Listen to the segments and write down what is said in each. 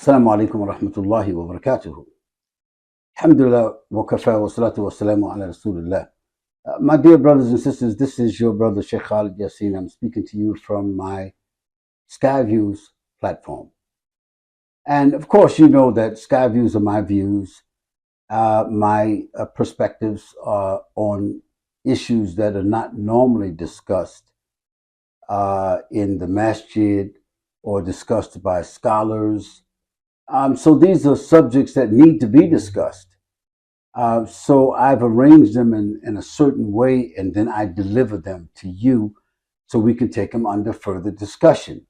السلام عليكم ورحمة الله وبركاته. الحمد لله وكفى والصلاة والسلام على رسول الله. My dear brothers and sisters, this is your brother Sheikh Khalid Yassin. I'm speaking to you from my Sky Views platform. And of course, you know that Sky Views are my views, my perspectives on issues that are not normally discussed in the masjid or discussed by scholars. So these are subjects that need to be discussed. So I've arranged them in a certain way, and then I deliver them to you so we can take them under further discussion.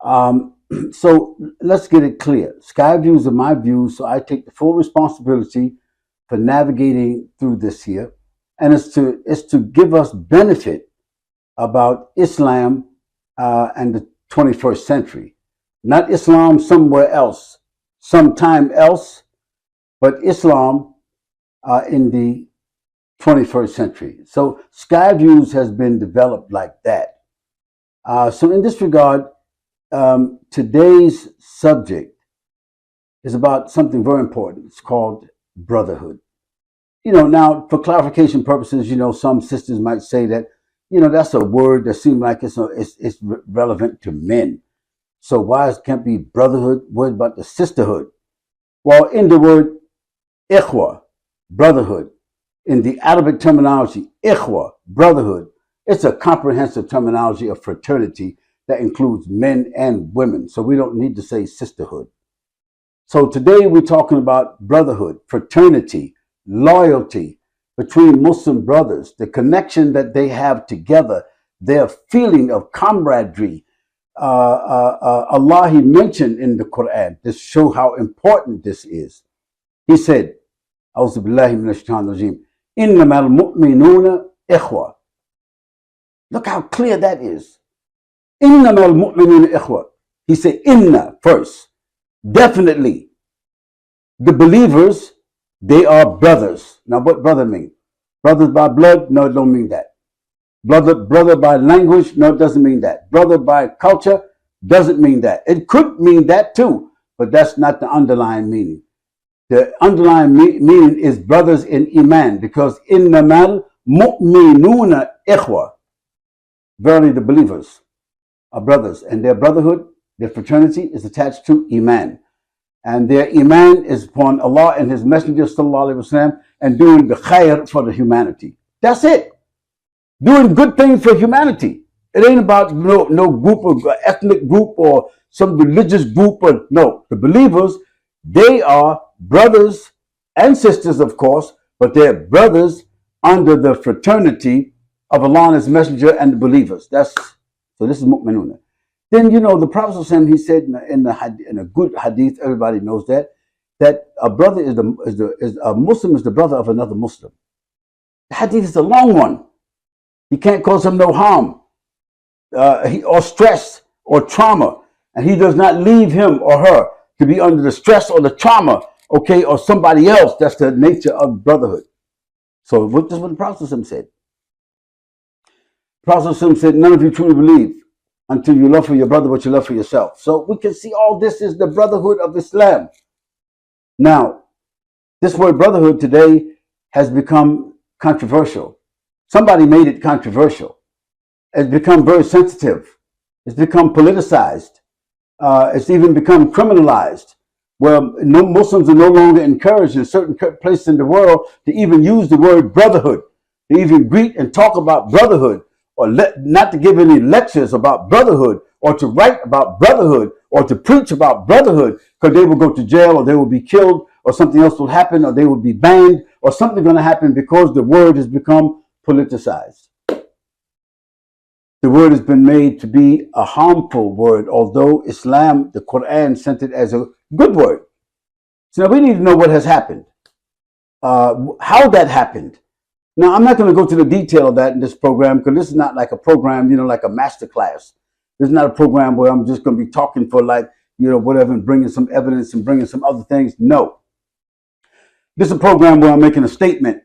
So let's get it clear. Sky Views are my views, so I take the full responsibility for navigating through this here. And it's to give us benefit about Islam and the 21st century. Not Islam somewhere else, sometime else, but Islam in the 21st century. So Sky Views has been developed like that. So in this regard, today's subject is about something very important. It's called brotherhood. Now for clarification purposes, some sisters might say that, that's a word that seems like it's relevant to men. So why can't it be brotherhood? What about the sisterhood? Well, in the word ikhwa, brotherhood, in the Arabic terminology, ikhwa, brotherhood, it's a comprehensive terminology of fraternity that includes men and women. So we don't need to say sisterhood. So today we're talking about brotherhood, fraternity, loyalty between Muslim brothers, the connection that they have together, their feeling of camaraderie. Allah, He mentioned in the Quran to show how important this is. He said, "A'udhu billahi minash shaitanir rajim. Innamal mu'minuna ikhwa." Look how clear that is. Innamal mu'minuna ikhwa. He said, "Inna" first. Definitely, the believers, they are brothers. Now, what brother mean? Brothers by blood? No, it don't mean that. Brother by language? No, it doesn't mean that. Brother by culture? Doesn't mean that. It could mean that too, but that's not the underlying meaning. The underlying meaning is brothers in Iman, because innamal mu'minuna ikhwa. Verily the believers are brothers, and their brotherhood, their fraternity is attached to Iman. And their Iman is upon Allah and His Messenger sallallahu alaihi wasallam, and doing the khair for the humanity. That's it. Doing good things for humanity. It ain't about no group or ethnic group or some religious group. Or no, the believers, they are brothers and sisters, of course, but they're brothers under the fraternity of Allah and His Messenger and the believers. So this is mu'minuna. Then the Prophet ﷺ, he said in a good hadith, everybody knows that a brother is a Muslim is the brother of another Muslim. The hadith is a long one. He can't cause him no harm, or stress or trauma, and he does not leave him or her to be under the stress or the trauma, or somebody else. That's the nature of brotherhood. So this is what the Prophet said. The Prophet said, "None of you truly believe until you love for your brother what you love for yourself." So we can see all this is the brotherhood of Islam. Now, this word brotherhood today has become controversial. Somebody made it controversial. It's become very sensitive. It's become politicized. It's even become criminalized, where Muslims are no longer encouraged in certain places in the world to even use the word brotherhood, to even greet and talk about brotherhood, or not to give any lectures about brotherhood, or to write about brotherhood, or to preach about brotherhood, because they will go to jail, or they will be killed, or something else will happen, or they will be banned, or something going to happen because the word has become politicized. The word has been made to be a harmful word, although Islam, the Quran, sent it as a good word. So now we need to know what has happened, how that happened. Now, I'm not going to go to the detail of that in this program, because this is not like a program, like a master class. This is not a program where I'm just going to be talking for whatever, and bringing some evidence and bringing some other things. No. This is a program where I'm making a statement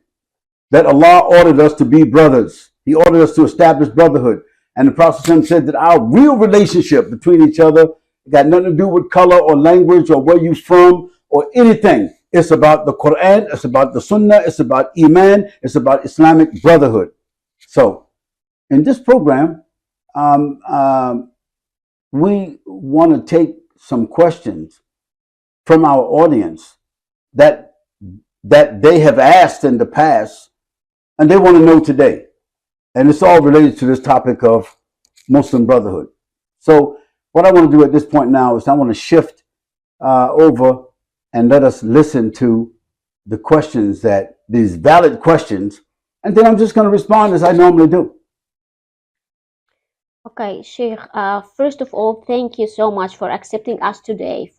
that Allah ordered us to be brothers. He ordered us to establish brotherhood. And the Prophet said that our real relationship between each other got nothing to do with color or language or where you from or anything. It's about the Quran, it's about the Sunnah, it's about Iman, it's about Islamic brotherhood. So in this program, um, um, we want to take some questions from our audience that they have asked in the past and they want to know today. And it's all related to this topic of Muslim Brotherhood. So what I want to do at this point now is I want to shift over and let us listen to the questions, that these valid questions, and then I'm just going to respond as I normally do. Okay, Sheikh, first of all, thank you so much for accepting us today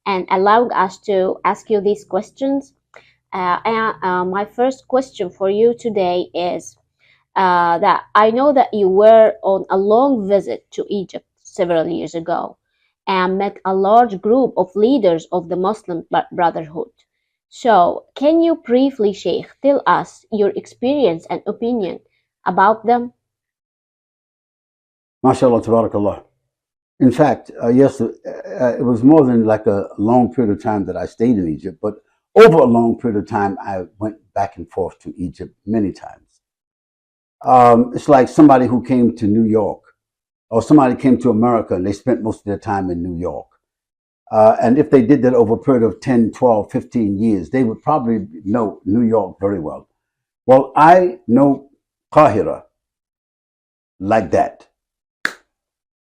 and allowing us to ask you these questions. My first question for you today is that I know that you were on a long visit to Egypt several years ago and met a large group of leaders of the Muslim Brotherhood. So, can you briefly, Sheikh, tell us your experience and opinion about them? MashaAllah, tabarakallah. In fact, yes, it was more than like a long period of time that I stayed in Egypt, but over a long period of time, I went back and forth to Egypt many times. It's like somebody who came to New York, or somebody came to America and they spent most of their time in New York. And if they did that over a period of 10, 12, 15 years, they would probably know New York very well. Well, I know Qahira like that.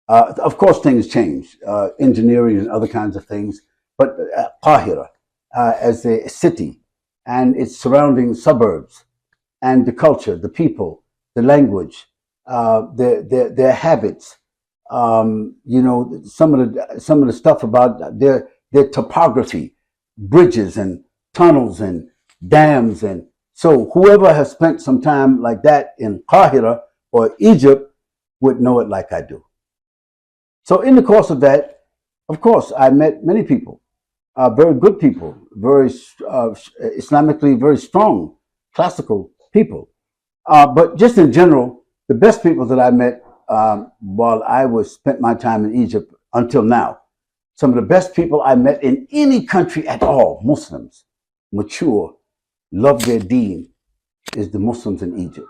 Of course, things change, engineering and other kinds of things, but Qahira as a city and its surrounding suburbs and the culture, the people, the language, their habits, some of the stuff about their topography, bridges and tunnels and dams, and so whoever has spent some time like that in Qahira or Egypt would know it like I do. So in the course of that, of course, I met many people, very good people, very Islamically very strong, classical people. But just in general, the best people that I met while I was spent my time in Egypt until now, some of the best people I met in any country at all, Muslims, mature, love their deen, is the Muslims in Egypt.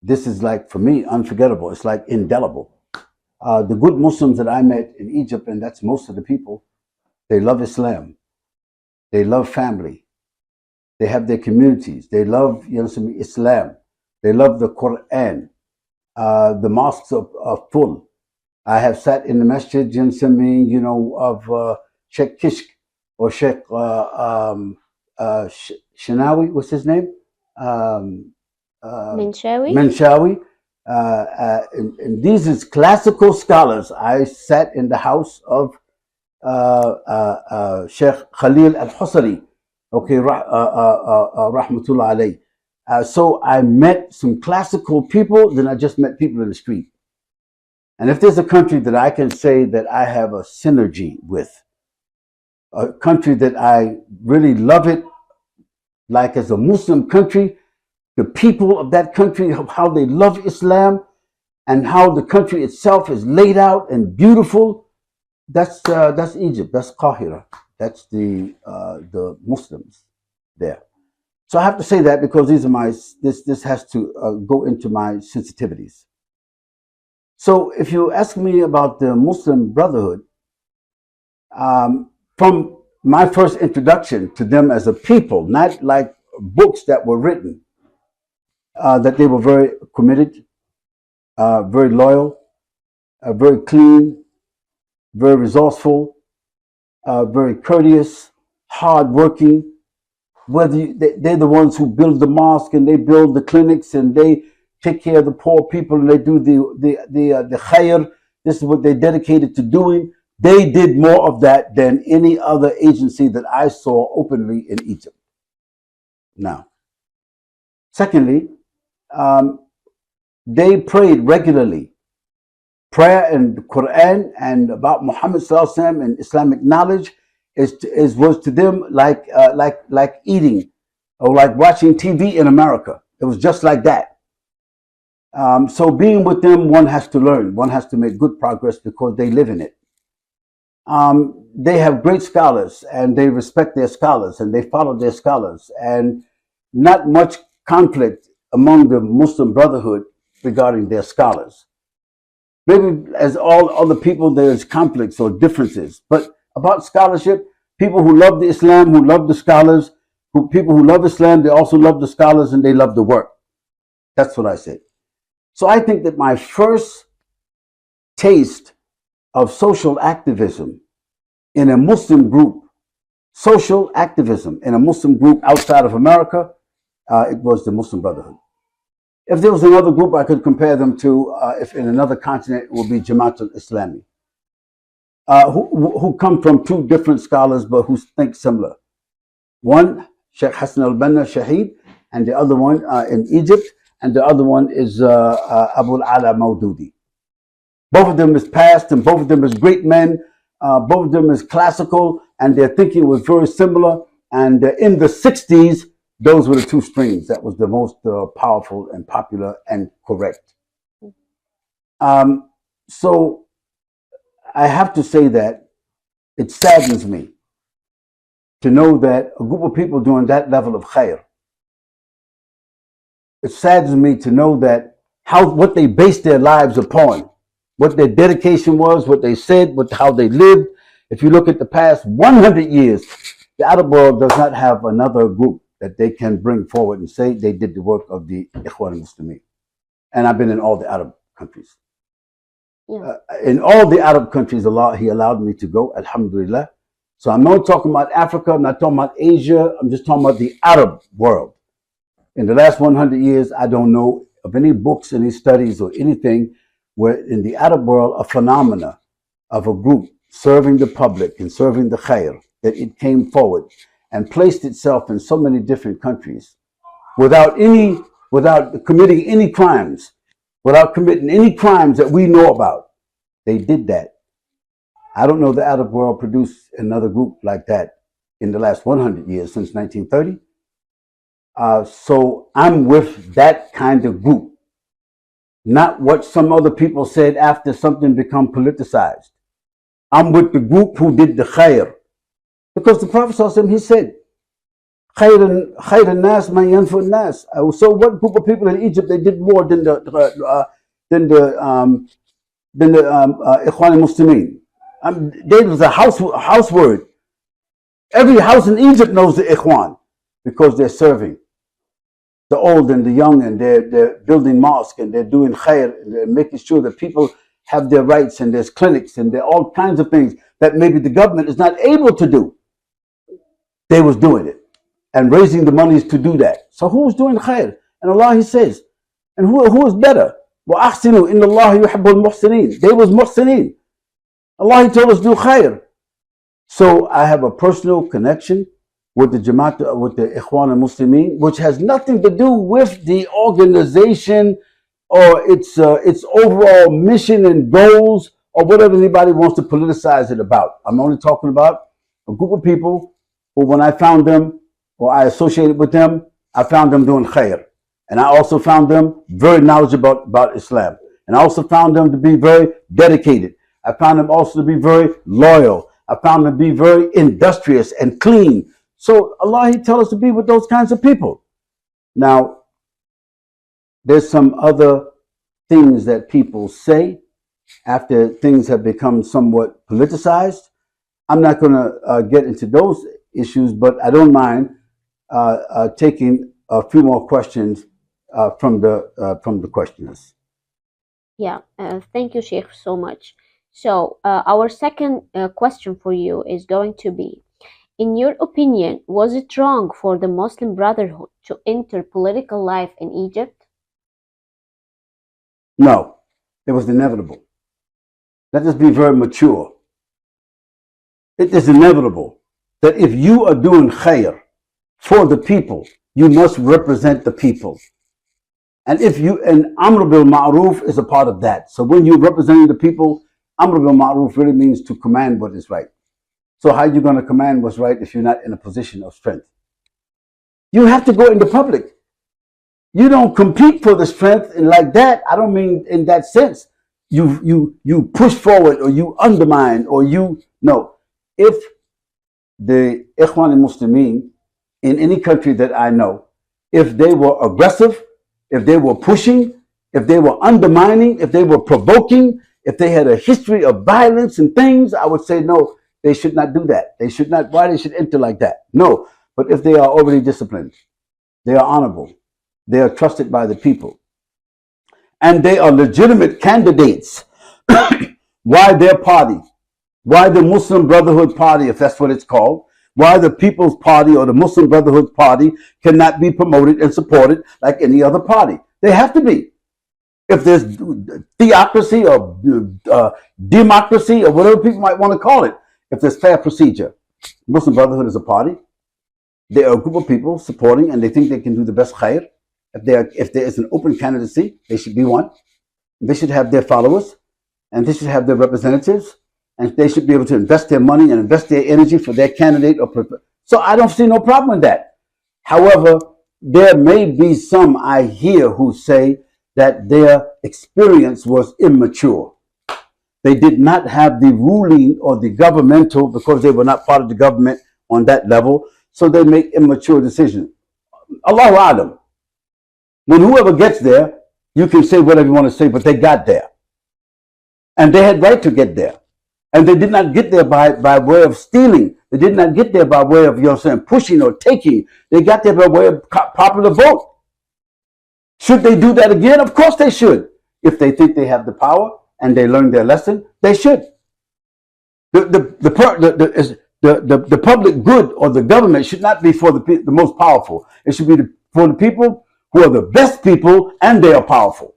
This is like, for me, unforgettable. It's like indelible. The good Muslims that I met in Egypt, and that's most of the people, they love Islam. They love family. They have their communities. They love Islam. They love the Quran. The mosques are full. I have sat in the masjid, of Sheikh Kishk or Sheikh Shinawi, what's his name? Minshawi? Menshawi. And these is classical scholars. I sat in the house of Sheikh Khalil al-Husari, okay, rahmatullah alayh. So I met some classical people, then I just met people in the street. And if there's a country that I can say that I have a synergy with, a country that I really love it, like as a Muslim country, the people of that country, how they love Islam and how the country itself is laid out and beautiful, that's Egypt, that's Qahira, that's the Muslims there. So I have to say that because these are this has to go into my sensitivities. So if you ask me about the Muslim Brotherhood, from my first introduction to them as a people, not like books that were written, that they were very committed, very loyal, very clean, very resourceful, very courteous, hardworking. They're the ones who build the mosque and they build the clinics and they take care of the poor people and they do the khair. This is what they're dedicated to doing. They did more of that than any other agency that I saw openly in Egypt. Now, secondly, they prayed regularly. Prayer and the Quran and about Muhammad Sallallahu Alaihi Wasallam and Islamic knowledge was to them like eating or like watching TV in America. It was just like that. So being with them, one has to learn. One has to make good progress because they live in it. They have great scholars and they respect their scholars and they follow their scholars, and not much conflict among the Muslim Brotherhood regarding their scholars. Maybe as all other people, there's conflicts or differences, but about scholarship, people who love the Islam, who love the scholars, people who love Islam, they also love the scholars and they love the work. That's what I said. So I think that my first taste of social activism in a Muslim group, social activism in a Muslim group outside of America, it was the Muslim Brotherhood. If there was another group I could compare them to, if in another continent, it would be Jamaat al-Islami, who come from two different scholars but who think similar. One, Sheikh Hassan al-Banna Shaheed, and the other one in Egypt, and the other one is Abu al-Ala Maududi. Both of them is past, and both of them is great men. Both of them is classical, and their thinking was very similar. And in the 60s, those were the two streams that was the most powerful and popular and correct. So I have to say that it saddens me to know that a group of people doing that level of khair, it saddens me to know that what they based their lives upon, what their dedication was, what they said, how they lived. If you look at the past 100 years, the Arab world does not have another group that they can bring forward and say they did the work of the Ikhwan al-Muslimin. And I've been in all the Arab countries. Yeah. In all the Arab countries, Allah, He allowed me to go, alhamdulillah. So I'm not talking about Africa, I'm not talking about Asia, I'm just talking about the Arab world. In the last 100 years, I don't know of any books, any studies, or anything where in the Arab world, a phenomena of a group serving the public and serving the khair, that it came forward and placed itself in so many different countries without committing any crimes, without committing any crimes that we know about. They did that. I don't know the Arab world produced another group like that in the last 100 years since 1930. So I'm with that kind of group, not what some other people said after something become politicized. I'm with the group who did the khair. Because the Prophet ﷺ, he said, khayr nas man yanfu nas. So what group of people in Egypt, they did more than the Ikhwan al-Muslimin. There was a house word. Every house in Egypt knows the Ikhwan because they're serving the old and the young, and they're building mosques and they're doing khair and they're making sure that people have their rights, and there's clinics and there are all kinds of things that maybe the government is not able to do. They was doing it and raising the monies to do that. So who was doing khair? And Allah, He says, and who is better? وَأَحْسِنُوا إِنَّ اللَّهَ يُحِبُّ الْمُحْسِنِينَ. They was muhsineen. Allah, He told us do khair. So I have a personal connection with the Jamaat, with the Ikhwan al-Muslimin, which has nothing to do with the organization or its overall mission and goals or whatever anybody wants to politicize it about. I'm only talking about a group of people who, when I found them or I associated with them, I found them doing khair. And I also found them very knowledgeable about Islam. And I also found them to be very dedicated. I found them also to be very loyal. I found them to be very industrious and clean. So Allah, He tells us to be with those kinds of people. Now, there's some other things that people say after things have become somewhat politicized. I'm not going to get into those issues, but I don't mind taking a few more questions from the questioners. Yeah, thank you, Sheikh, so much. So, our second question for you is going to be, in your opinion, was it wrong for the Muslim Brotherhood to enter political life in Egypt? No, it was inevitable. Let us be very mature. It is inevitable that if you are doing khair for the people, you must represent the people. And Amr bil Ma'ruf is a part of that. So when you're representing the people, Amr bil Ma'ruf really means to command what is right. So how are you going to command what's right if you're not in a position of strength? You have to go into public. You don't compete for the strength, and like that, I don't mean in that sense. You push forward or you undermine or you no. If the Ikhwan Muslimin in any country that I know, if they were aggressive, if they were pushing, if they were undermining, if they were provoking, if they had a history of violence and things, I would say no, they should not do that. They should not, why they should enter like that? No. But if they are already disciplined, they are honorable, they are trusted by the people, and they are legitimate candidates, why their party, why the Muslim Brotherhood Party, if that's what it's called, why the People's Party or the Muslim Brotherhood Party cannot be promoted and supported like any other party. They have to be. If there's theocracy or democracy or whatever people might want to call it, if there's fair procedure, Muslim Brotherhood is a party. They are a group of people supporting and they think they can do the best khair. If there is an open candidacy, they should be one. They should have their followers and they should have their representatives and they should be able to invest their money and invest their energy for their candidate. So I don't see no problem with that. However, there may be some I hear who say that their experience was immature. They did not have the ruling or the governmental, because they were not part of the government on that level, so they make immature decisions. Allahu Alam. When whoever gets there, you can say whatever you want to say, but they got there. And they had right to get there. And they did not get there by way of stealing. They did not get there by way of, you know what I'm saying, pushing or taking. They got there by way of popular vote. Should they do that again? Of course they should. If they think they have the power and they learned their lesson, they should. The public good or the government should not be for the most powerful. It should be for the people who are the best people and they are powerful.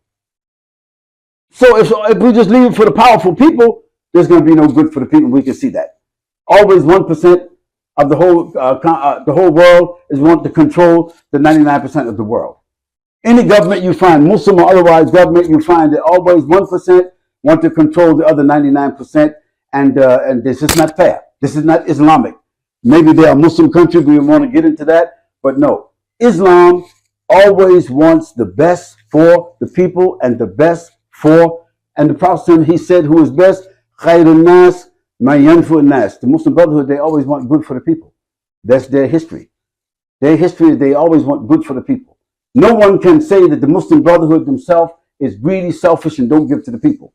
So if we just leave it for the powerful people, there's going to be no good for the people. We can see that. Always 1% of the whole world is want to control the 99% of the world. Any government you find, Muslim or otherwise government, you find that always 1% want to control the other 99%, and this is not fair. This is not Islamic. Maybe there are Muslim countries we want to get into that, but no. Islam always wants the best for the people and the best for, and the Prophet, he said, who is best? Khairun nas ma yanfu nas. The Muslim Brotherhood, they always want good for the people. That's their history. Their history is they always want good for the people. No one can say that the Muslim Brotherhood themselves is really selfish and don't give to the people.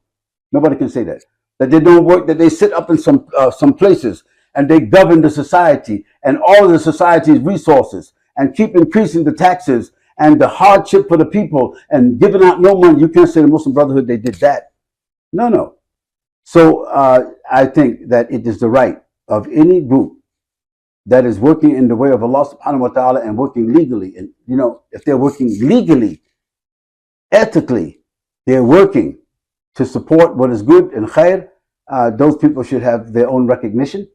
Nobody can say that. That they don't work, that they sit up in some places and they govern the society and all of the society's resources and keep increasing the taxes and the hardship for the people and giving out no money. You can't say the Muslim Brotherhood, they did that. No. So I think that it is the right of any group that is working in the way of Allah subhanahu wa ta'ala and working legally. And, you know, if they're working legally, ethically, they're working to support what is good and khair, those people should have their own recognition.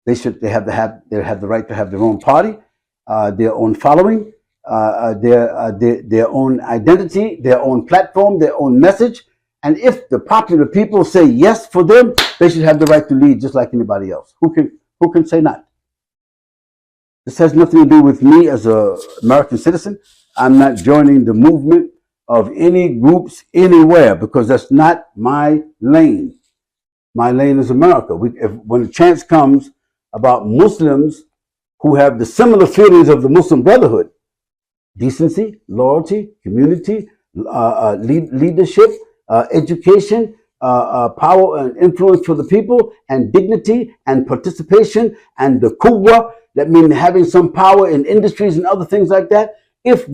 They have the right to have their own party, their own following, their own identity, their own platform, their own message. And if the popular people say yes for them, they should have the right to lead just like anybody else. Who can say not? This has nothing to do with me as an American citizen. I'm not joining the movement of any groups anywhere because that's not my lane. My lane is America. When a chance comes about Muslims who have the similar feelings of the Muslim Brotherhood, decency, loyalty, community, leadership, education, power and influence for the people, and dignity and participation and the quwwah, that means having some power in industries and other things like that. If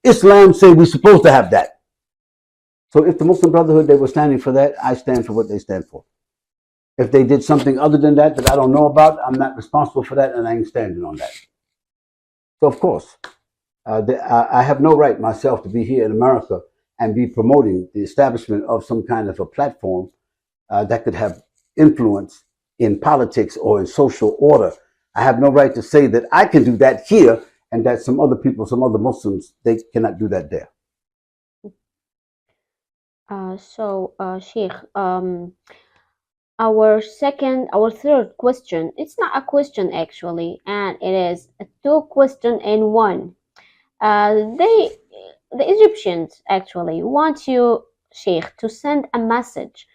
Islam say we're supposed to have that. So if the Muslim Brotherhood, they were standing for that, I stand for what they stand for. If they did something other than that I don't know about, I'm not responsible for that and I ain't standing on that. So of course, I have no right myself to be here in America and be promoting the establishment of some kind of a platform that could have influence in politics or in social order. I have no right to say that I can do that here and that some other people, some other Muslims, they cannot do that there. Sheikh, our third question, it's not a question actually, and it is a two question in one. the Egyptians actually want you, Sheikh, to send a message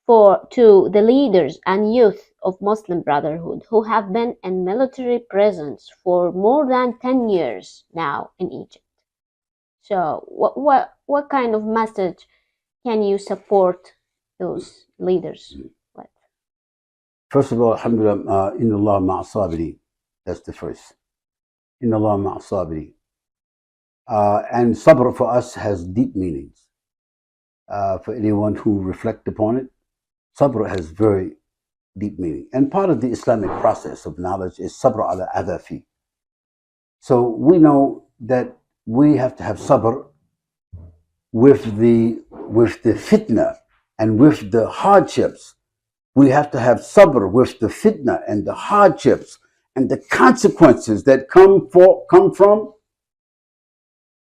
to the leaders and youth of Muslim Brotherhood who have been in military presence for more than 10 years now in Egypt. So what kind of message can you support those leaders with? First of all, alhamdulillah, inna Allah ma'asabiri. That's the first. Inna Allah ma'asabiri. And sabr for us has deep meanings. For anyone who reflect upon it, sabr has very deep meaning. And part of the Islamic process of knowledge is sabr ala adafi. So we know that we have to have sabr with the fitna and with the hardships. We have to have sabr with the fitna and the hardships and the consequences that come from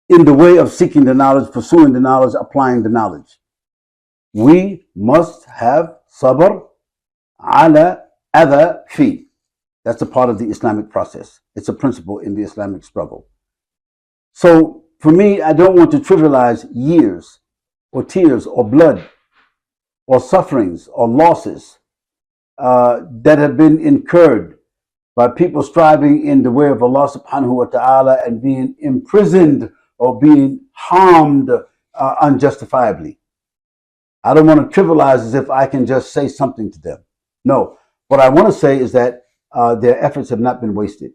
in the way of seeking the knowledge, pursuing the knowledge, applying the knowledge. We must have sabr ala adha fi. That's a part of the Islamic process. It's a principle in the Islamic struggle. So for me, I don't want to trivialize years or tears or blood or sufferings or losses that have been incurred by people striving in the way of Allah subhanahu wa ta'ala and being imprisoned or being harmed unjustifiably. I don't want to trivialize as if I can just say something to them. No, what I want to say is that their efforts have not been wasted.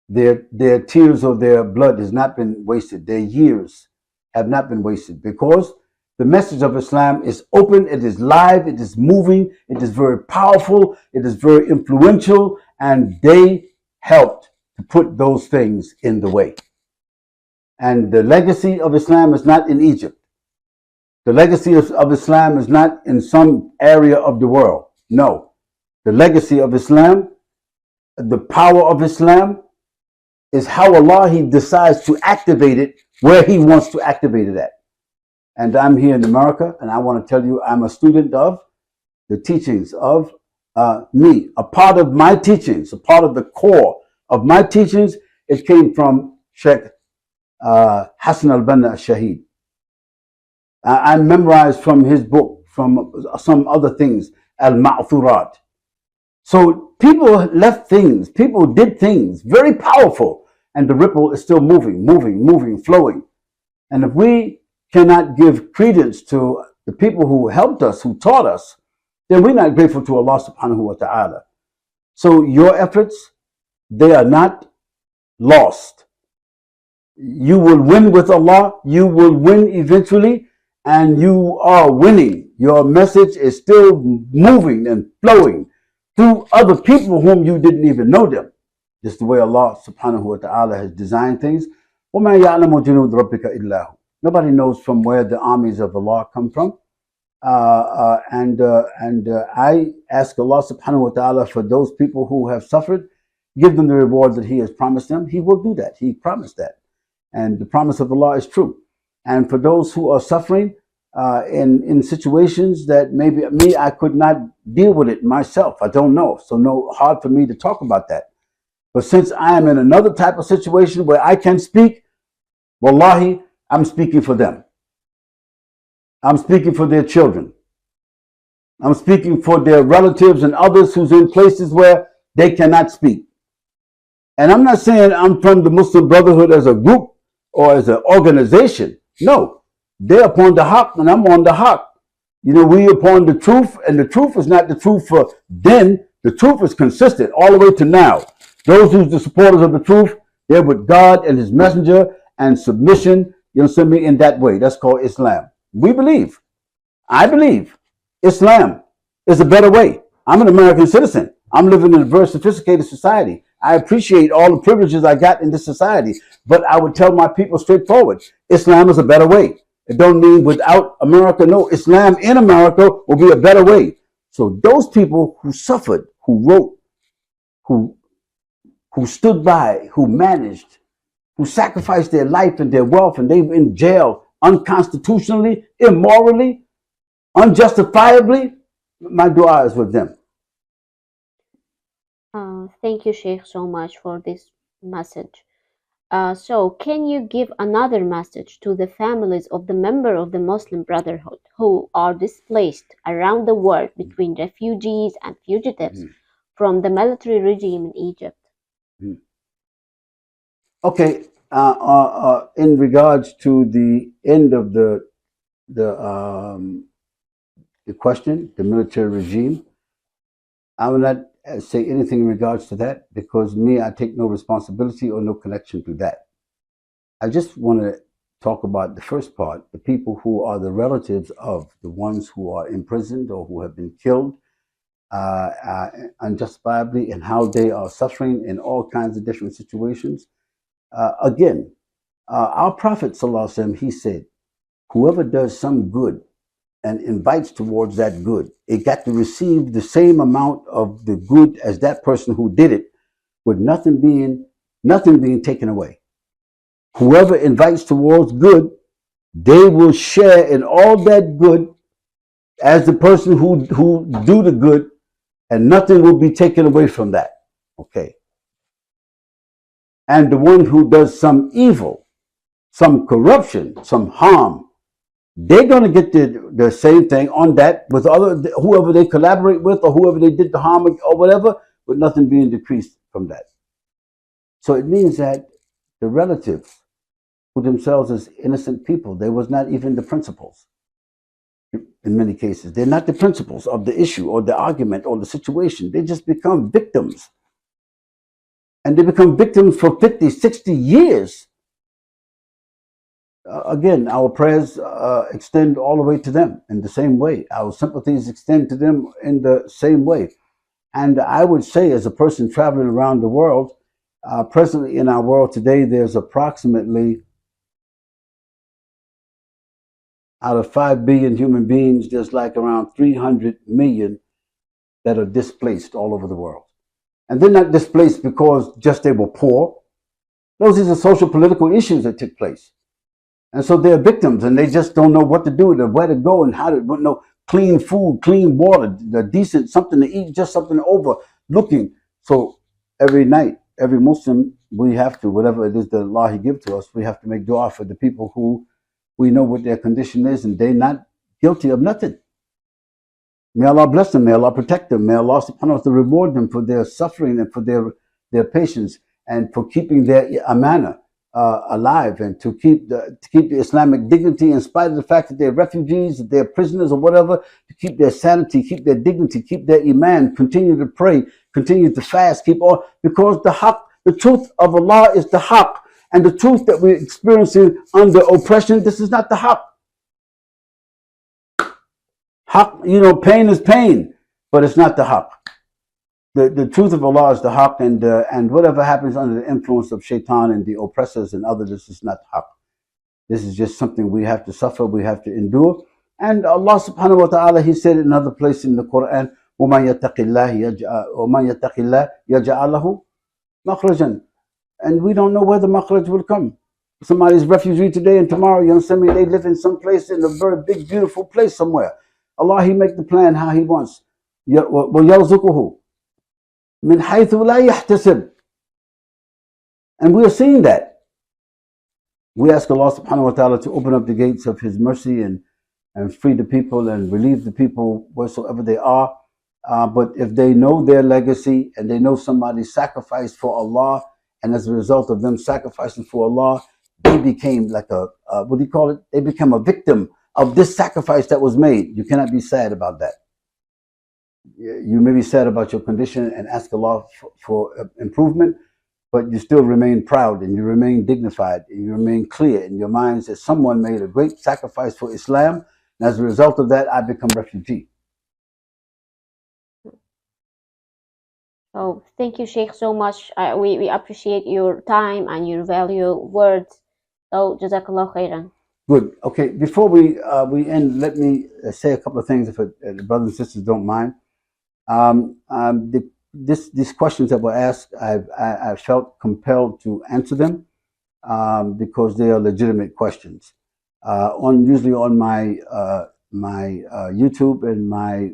Their tears or their blood has not been wasted. Their years have not been wasted because the message of Islam is open, it is live, it is moving, it is very powerful, it is very influential, and they helped to put those things in the way. And the legacy of Islam is not in Egypt. The legacy of Islam is not in some area of the world. No. The legacy of Islam, the power of Islam, is how Allah He decides to activate it where He wants to activate it at. And I'm here in America, and I want to tell you I'm a student of the teachings of me. A part of my teachings, a part of the core of my teachings, it came from Sheikh Hassan al-Banna al-Shaheed. I memorized from his book, from some other things, al-Ma'thurat. So people left things, people did things very powerful, and the ripple is still moving, flowing. And if we cannot give credence to the people who helped us, who taught us, then we're not grateful to Allah subhanahu wa ta'ala. So your efforts, they are not lost. You will win with Allah, you will win eventually, and you are winning. Your message is still moving and flowing through other people whom you didn't even know them. Just the way Allah subhanahu wa ta'ala has designed things. وَمَا يَعْلَمُ جُنُودَ رَبِّكَ إِلَّا هُ. Nobody knows from where the armies of Allah come from. And I ask Allah subhanahu wa ta'ala for those people who have suffered, give them the reward that He has promised them. He will do that. He promised that. And the promise of Allah is true. And for those who are suffering in situations that maybe me, I could not deal with it myself. I don't know. So no, hard for me to talk about that. But since I am in another type of situation where I can speak, wallahi, I'm speaking for them. I'm speaking for their children. I'm speaking for their relatives and others who's in places where they cannot speak. And I'm not saying I'm from the Muslim Brotherhood as a group or as an organization. No, they're upon the haqq and I'm on the haqq. You know, we upon the truth, and the truth is not the truth for then. The truth is consistent all the way to now. Those who's the supporters of the truth, they're with God and His Messenger and submission, you know, me in that way. That's called Islam. We believe, I believe, Islam is a better way. I'm an American citizen. I'm living in a very sophisticated society. I appreciate all the privileges I got in this society, but I would tell my people straightforward, Islam is a better way. It don't mean without America. No, Islam in America will be a better way. So those people who suffered, who wrote, who stood by, who managed, who sacrificed their life and their wealth, and they were in jail unconstitutionally, immorally, unjustifiably, my dua is with them. Thank you, Sheikh, so much for this message. So, can you give another message to the families of the member of the Muslim Brotherhood who are displaced around the world between refugees and fugitives Mhm. from the military regime in Egypt? Mhm. Okay, in regards to the end of the the question, the military regime, I will not say anything in regards to that because me, I take no responsibility or no connection to that. I just want to talk about the first part, the people who are the relatives of the ones who are imprisoned or who have been killed unjustifiably and how they are suffering in all kinds of different situations. Again, our Prophet, ﷺ, he said, whoever does some good and invites towards that good, it got to receive the same amount of the good as that person who did it, with nothing being taken away. Whoever invites towards good, they will share in all that good as the person who do the good, and nothing will be taken away from that. Okay. And the one who does some evil, some corruption, some harm, they're going to get the same thing on that with other whoever they collaborate with or whoever they did the harm or whatever, with nothing being decreased from that. So it means that the relatives who themselves as innocent people, they was not even the principals in many cases. They're not the principals of the issue or the argument or the situation. They just become victims. And they become victims for 50, 60 years. Again, our prayers extend all the way to them in the same way. Our sympathies extend to them in the same way. And I would say, as a person traveling around the world, presently in our world today, there's approximately, out of 5 billion human beings, there's like around 300 million that are displaced all over the world. And they're not displaced because just they were poor. Those are the social political issues that took place. And so they're victims and they just don't know what to do, where to go and how to know clean food, clean water, the decent something to eat, just something over looking. So every night, every Muslim, we have to, whatever it is that Allah He give to us, we have to make dua for the people who we know what their condition is and they're not guilty of nothing. May Allah bless them. May Allah protect them. May Allah subhanahu wa ta'ala reward them for their suffering and for their patience and for keeping their amana alive and to keep the Islamic dignity in spite of the fact that they're refugees, that they're prisoners or whatever, to keep their sanity, keep their dignity, keep their iman, continue to pray, continue to fast, keep all, because the truth of Allah is the haqq, and the truth that we're experiencing under oppression, this is not the haqq. Haqq, pain is pain, but it's not the haqq. The truth of Allah is the haqq, and whatever happens under the influence of shaitan and the oppressors and others, this is not haqq. This is just something we have to suffer, we have to endure. And Allah subhanahu wa ta'ala, He said in another place in the Quran, وَمَنْ يَتَّقِ اللَّهِ يَجْعَلْ لَهُ مَخْرَجًا. And we don't know where the makhraj will come. Somebody's refugee today and tomorrow, you understand me, they live in some place, in a very big, beautiful place somewhere. Allah, He make the plan how He wants. وَيَرْزُقُهُ مِنْ حَيْثُ لَا يَحْتَسِبُ. And we are seeing that. We ask Allah subhanahu wa ta'ala to open up the gates of His mercy and free the people and relieve the people wheresoever they are. But if they know their legacy and they know somebody sacrificed for Allah, and as a result of them sacrificing for Allah, they became like what do you call it? They become a victim of this sacrifice that was made. You cannot be sad about that. You may be sad about your condition and ask Allah for improvement, but you still remain proud and you remain dignified and you remain clear in your minds that someone made a great sacrifice for Islam, and as a result of that, I become refugee. So, thank you, Sheikh, so much. We appreciate your time and your value words. So, Jazakallah khairan. Good. Okay. Before we end, let me say a couple of things, if the brothers and sisters don't mind. These questions that were asked, I felt compelled to answer them because they are legitimate questions. Usually on my YouTube and my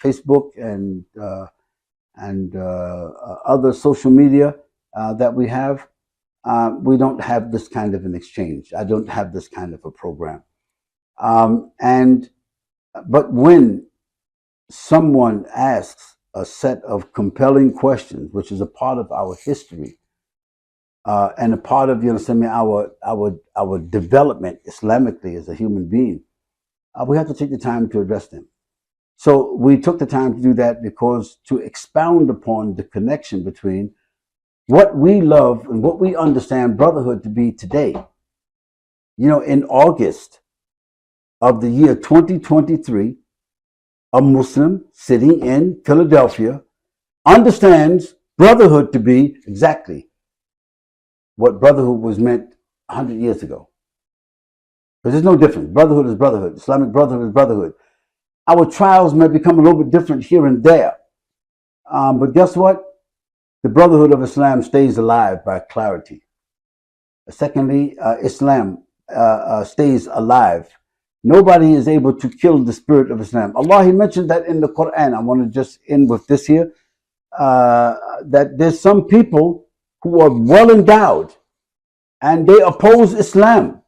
Facebook and other social media that we have, we don't have this kind of an exchange. I don't have this kind of a program. And but when someone asks a set of compelling questions, which is a part of our history and a part of, you understand me, our development Islamically as a human being, we have to take the time to address them. So we took the time to do that because to expound upon the connection between what we love and what we understand brotherhood to be today. You know, in August of the year 2023, a Muslim sitting in Philadelphia understands brotherhood to be exactly what brotherhood was meant 100 years ago. Because there's no difference. Brotherhood is brotherhood. Islamic brotherhood is brotherhood. Our trials may become a little bit different here and there. But guess what? The brotherhood of Islam stays alive by clarity. Secondly, Islam stays alive. Nobody is able to kill the spirit of Islam. Allah, He mentioned that in the Quran. I want to just end with this here. That there's some people who are well endowed and they oppose Islam.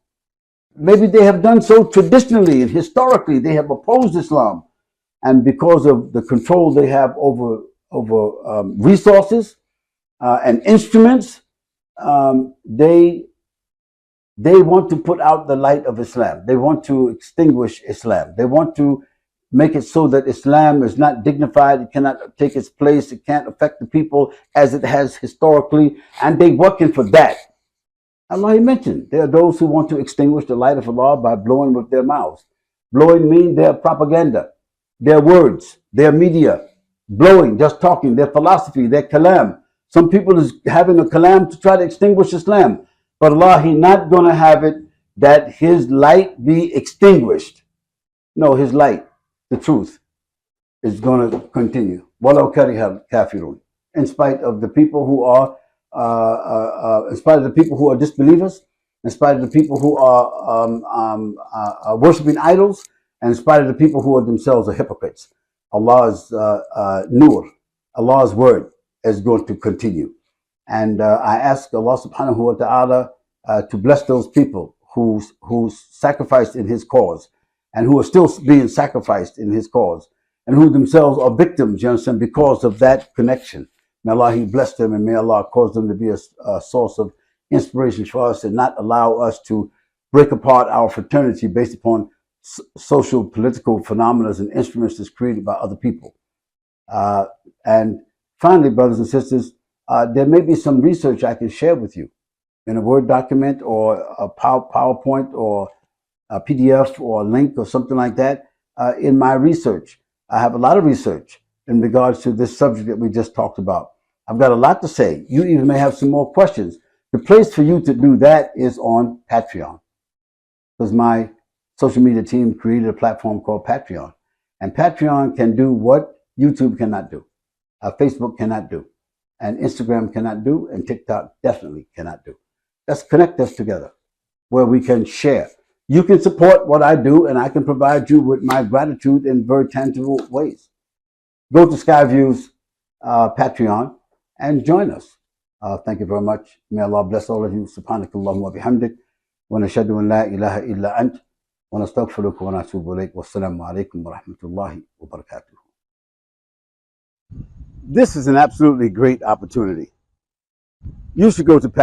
Maybe they have done so traditionally and historically. They have opposed Islam. And because of the control they have over resources and instruments, they want to put out the light of Islam. They want to extinguish Islam. They want to make it so that Islam is not dignified. It cannot take its place. It can't affect the people as it has historically. And they're working for that. Allah mentioned there are those who want to extinguish the light of Allah by blowing with their mouths. Blowing means their propaganda, their words, their media. Blowing, just talking, their philosophy, their kalam. Some people is having a kalam to try to extinguish Islam. But Allah, He not going to have it that His light be extinguished. No, His light, the truth, is going to continue. Walau kariha kafirun. In spite of the people who are, in spite of the people who are disbelievers, in spite of the people who are worshiping idols, and in spite of the people who are themselves are hypocrites. Allah's nur, Allah's word is going to continue. And I ask Allah subhanahu wa ta'ala to bless those people who sacrificed in His cause and who are still being sacrificed in His cause and who themselves are victims, you understand, because of that connection. May Allah He bless them and may Allah cause them to be a source of inspiration for us and not allow us to break apart our fraternity based upon social, political phenomena and instruments that's created by other people. And finally, brothers and sisters, there may be some research I can share with you in a Word document or a PowerPoint or a PDF or a link or something like that in my research. I have a lot of research in regards to this subject that we just talked about. I've got a lot to say. You even may have some more questions. The place for you to do that is on Patreon, because my social media team created a platform called Patreon. And Patreon can do what YouTube cannot do, Facebook cannot do, and Instagram cannot do, and TikTok definitely cannot do. Let's connect us together where we can share. You can support what I do, and I can provide you with my gratitude in very tangible ways. Go to Skyview's Patreon and join us. Thank you very much. May Allah bless all of you. Subhanakallahumma wa bihamdik. Wa nashhadu an la ilaha illa ant. Wa nastaghfiruka wa natubu ilayk. Wassalamu alaikum wa rahmatullahi wa barakatuh. This is an absolutely great opportunity. You should go to Patreon.